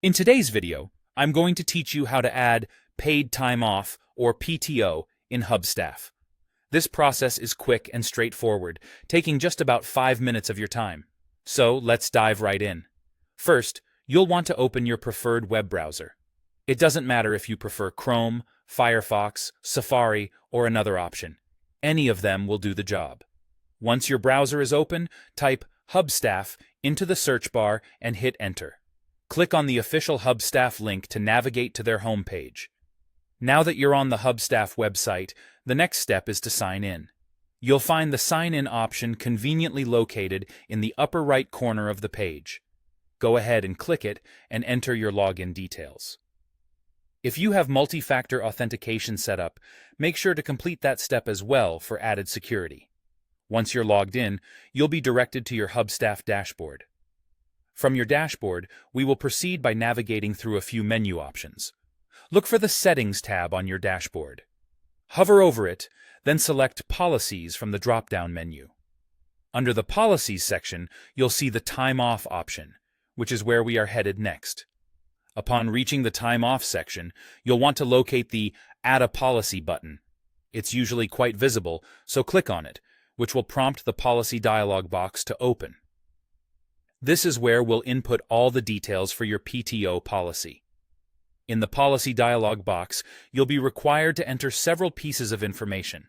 In today's video, I'm going to teach you how to add paid time off, or PTO, in Hubstaff. This process is quick and straightforward, taking just about 5 minutes of your time. So let's dive right in. First, you'll want to open your preferred web browser. It doesn't matter if you prefer Chrome, Firefox, Safari, or another option. Any of them will do the job. Once your browser is open, type Hubstaff into the search bar and hit Enter. Click on the official Hubstaff link to navigate to their homepage. Now that you're on the Hubstaff website, the next step is to sign in. You'll find the Sign In option conveniently located in the upper right corner of the page. Go ahead and click it and enter your login details. If you have multi-factor authentication set up, make sure to complete that step as well for added security. Once you're logged in, you'll be directed to your Hubstaff dashboard. From your dashboard, we will proceed by navigating through a few menu options. Look for the Settings tab on your dashboard. Hover over it, then select Policies from the drop-down menu. Under the Policies section, you'll see the Time Off option, which is where we are headed next. Upon reaching the Time Off section, you'll want to locate the Add a Policy button. It's usually quite visible, so click on it, which will prompt the policy dialog box to open. This is where we'll input all the details for your PTO policy. In the policy dialog box, you'll be required to enter several pieces of information.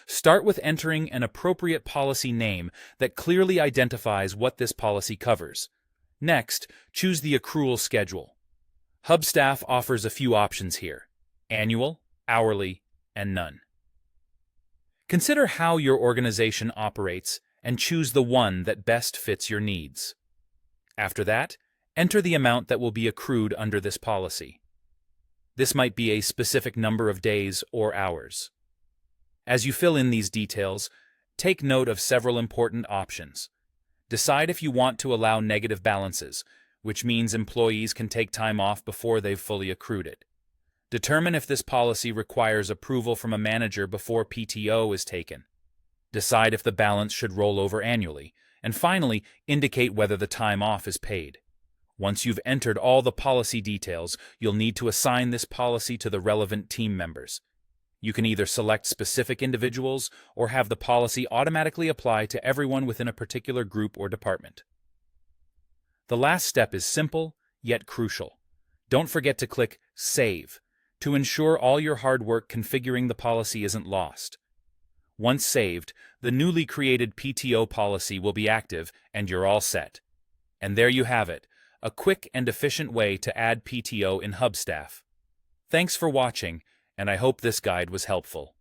Start with entering an appropriate policy name that clearly identifies what this policy covers. Next, choose the accrual schedule. Hubstaff offers a few options here: annual, hourly, and none. Consider how your organization operates and choose the one that best fits your needs. After that, enter the amount that will be accrued under this policy. This might be a specific number of days or hours. As you fill in these details, take note of several important options. Decide if you want to allow negative balances, which means employees can take time off before they've fully accrued it. Determine if this policy requires approval from a manager before PTO is taken. Decide if the balance should roll over annually. And finally, indicate whether the time off is paid. Once you've entered all the policy details, you'll need to assign this policy to the relevant team members. You can either select specific individuals or have the policy automatically apply to everyone within a particular group or department. The last step is simple, yet crucial. Don't forget to click Save to ensure all your hard work configuring the policy isn't lost. Once saved, the newly created PTO policy will be active and you're all set. And there you have it, a quick and efficient way to add PTO in Hubstaff. Thanks for watching, and I hope this guide was helpful.